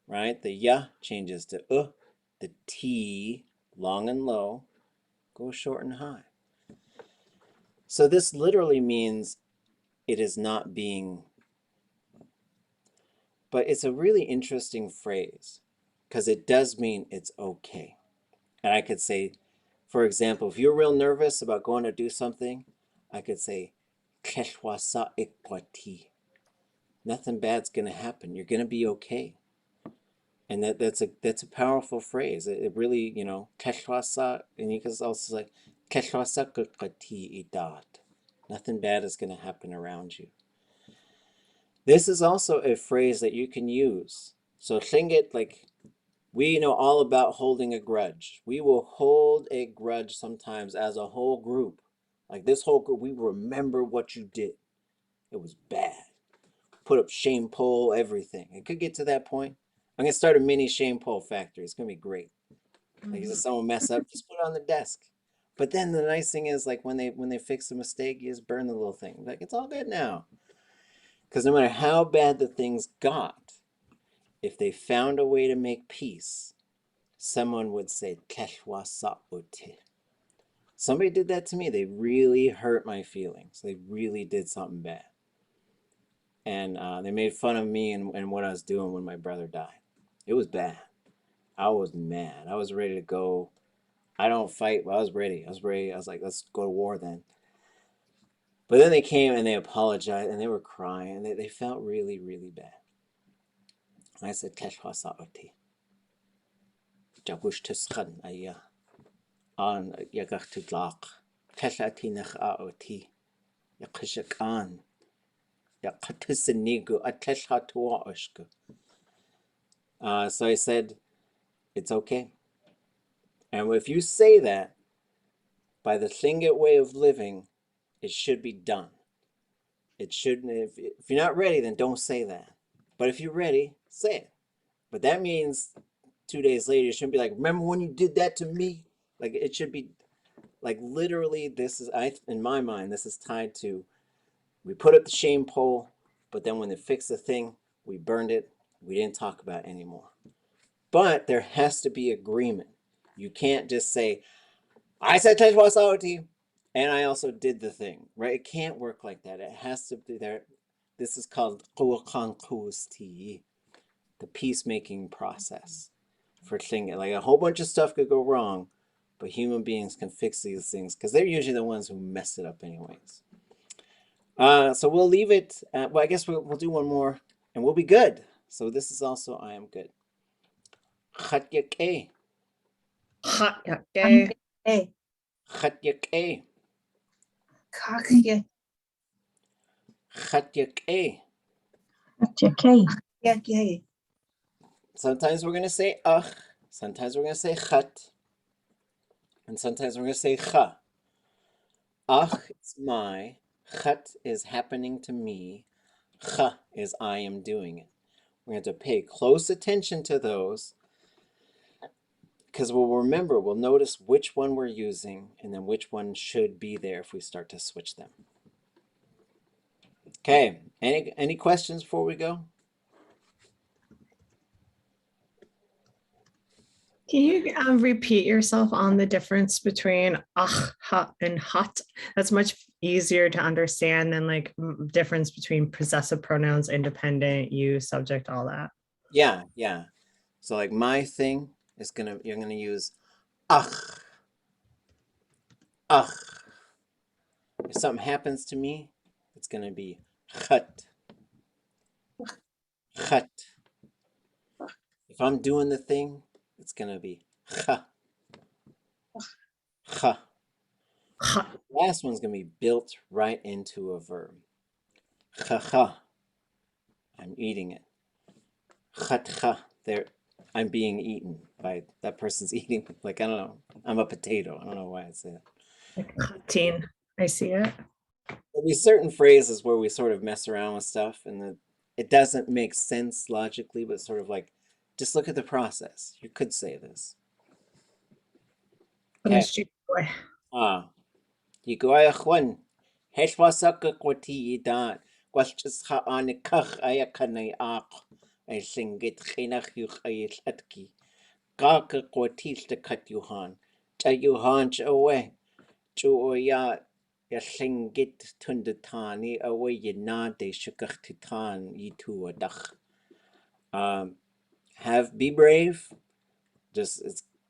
right? The ya changes to the t, long and low, goes short and high. So this literally means it is not being, but it's a really interesting phrase because it does mean it's okay. And I could say, for example, if you're real nervous about going to do something, I could say, nothing bad's going to happen. You're going to be okay. And that's a powerful phrase. It really, you know, and you can also say, nothing bad is going to happen around you. This is also a phrase that you can use. So Lingít, like, we know all about holding a grudge. We will hold a grudge sometimes as a whole group. Like this whole group, we remember what you did. It was bad. Put up shame pole, everything. It could get to that point. I'm going to start a mini shame pole factory. It's going to be great. Like if someone mess up, just put it on the desk. But then the nice thing is, like when they fix a mistake, you just burn the little thing. Like it's all good now. Because no matter how bad the things got, if they found a way to make peace, someone would say, somebody did that to me. They really hurt my feelings. They really did something bad. And they made fun of me and what I was doing when my brother died. It was bad. I was mad. I was ready to go. I don't fight, but I was ready. I was like, let's go to war then. But then they came and they apologized and they were crying and they felt really, really bad. And I said, Jabush Tuskhan, Aya, on Yagach to Glach, Kashati Nach Aoti, Yakishakan, Yakatisanigu, Ateshatuashka. So I said, it's okay. And if you say that, by the Lingít way of living, it should be done. It shouldn't, if you're not ready, then don't say that. But if you're ready, say it. But that means 2 days later, you shouldn't be like, remember when you did that to me? Like it should be like literally this is, in my mind, this is tied to, we put up the shame pole, but then when they fixed the thing, we burned it. We didn't talk about it anymore. But there has to be agreement. You can't just say, I said Teshwasauti, and I also did the thing, right? It can't work like that. It has to be there. This is called the peacemaking process for Lingít. Like a whole bunch of stuff could go wrong, but human beings can fix these things because they're usually the ones who mess it up anyways. So we'll leave it. Well, I guess we'll do one more and we'll be good. So this is also I am good. Khatyake. Khatyake. Khatyake. Khatyake. Khatyake. Khatyake. Sometimes we're going to say ach. Sometimes we're going to say chat. And sometimes we're going to say cha. Ach is my. Chat is happening to me. Cha is I am doing it. We're going to have to pay close attention to those because we'll remember, we'll notice which one we're using and then which one should be there if we start to switch them. Okay, any questions before we go? Can you repeat yourself on the difference between ach, ha, and hat? That's much easier to understand than like difference between possessive pronouns, independent, you, subject, all that. Yeah. So like my thing is you're gonna use ach. Ach. If something happens to me, it's gonna be chat. Chat. If I'm doing the thing, it's gonna be cha. Cha. The last one's gonna be built right into a verb. Cha. I'm eating it. Chat. There, I'm being eaten by that person's eating. Like I don't know. I'm a potato. I don't know why I say that. Like I see it. There'll be certain phrases where we sort of mess around with stuff, and it doesn't make sense logically, but sort of like, just look at the process. You could say this. Okay. Yiguaya Juan. Heshwasaka kwati idan. Gwashchis ha anikach ayakanay ak. ay Lingít ʼéináx yuch ayil atki. Kaka kwatil te kat yuhan. Ta yuhan chawe. Chuoya ya Lingít tundatani awe yena de shukach titan yitu adach. Be brave.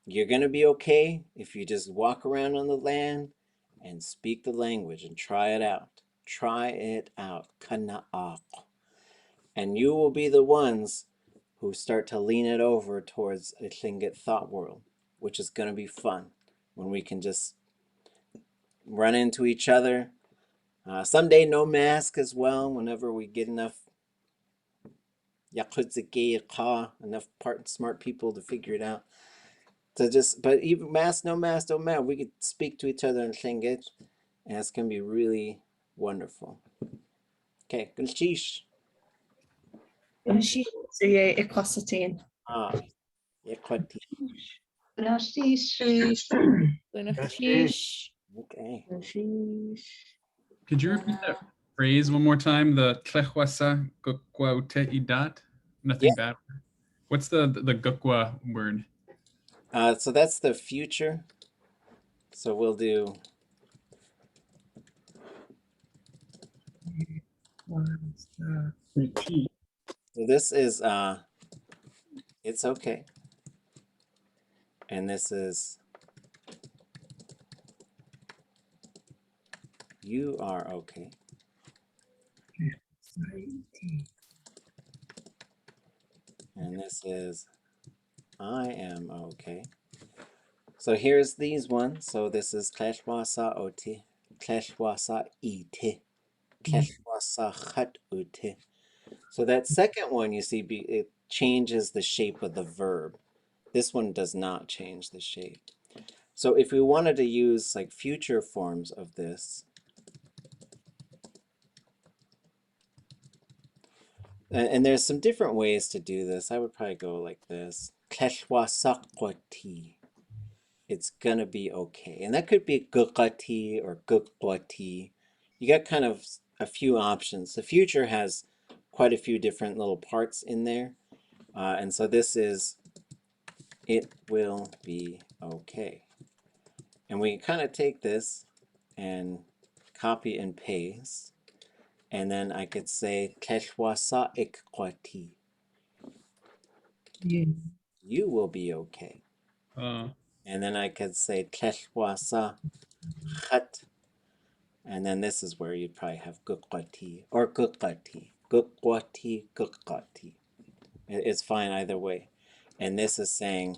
You're gonna be okay if you just walk around on the land and speak the language and try it out. Try it out. Kana'aq. And you will be the ones who start to lean it over towards a Tlingit thought world, which is gonna be fun when we can just run into each other. Someday no mask as well, whenever we get enough smart people to figure it out. But even mask, no mask, don't matter. We could speak to each other in Lingít, and it's gonna be really wonderful. Okay, Lichéesh. Sige, equasatin. Equati. Okay. Could you repeat that phrase one more time? The tlechwasa gukwa ute idat? Nothing bad. What's the gukwa word? So that's the future. So we'll do. Repeat. So this is it's okay. And this is you are okay. And this is I am okay. So here's these ones. So this is tlechwasa oti, tlechwasa ite, tlechwasa chat ute. So that second one, you see, it changes the shape of the verb. This one does not change the shape. So if we wanted to use like future forms of this, and there's some different ways to do this. I would probably go like this. It's gonna be okay. And that could be gukati or gukwati. You got kind of a few options. The future has quite a few different little parts in there. And so this is, it will be okay. And we kind of take this and copy and paste. And then I could say, Keshwasa ikwati. You will be okay. And then I could say, Keshwasa khat. And then this is where you'd probably have gukwati or gukati. Gukwati, gukati. It's fine either way. And this is saying,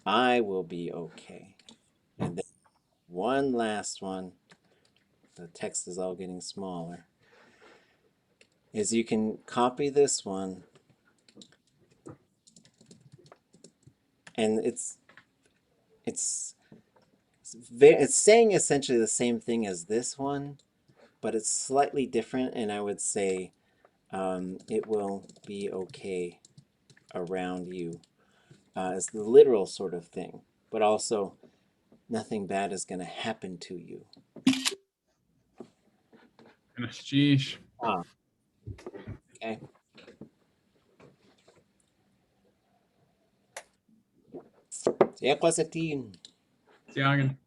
I will be okay. And then one last one, the text is all getting smaller, is you can copy this one, and it's saying essentially the same thing as this one, but it's slightly different, and I would say it will be okay around you. It's the literal sort of thing, but also nothing bad is going to happen to you. Lichéesh. Okay. Equasatin. Tiagen.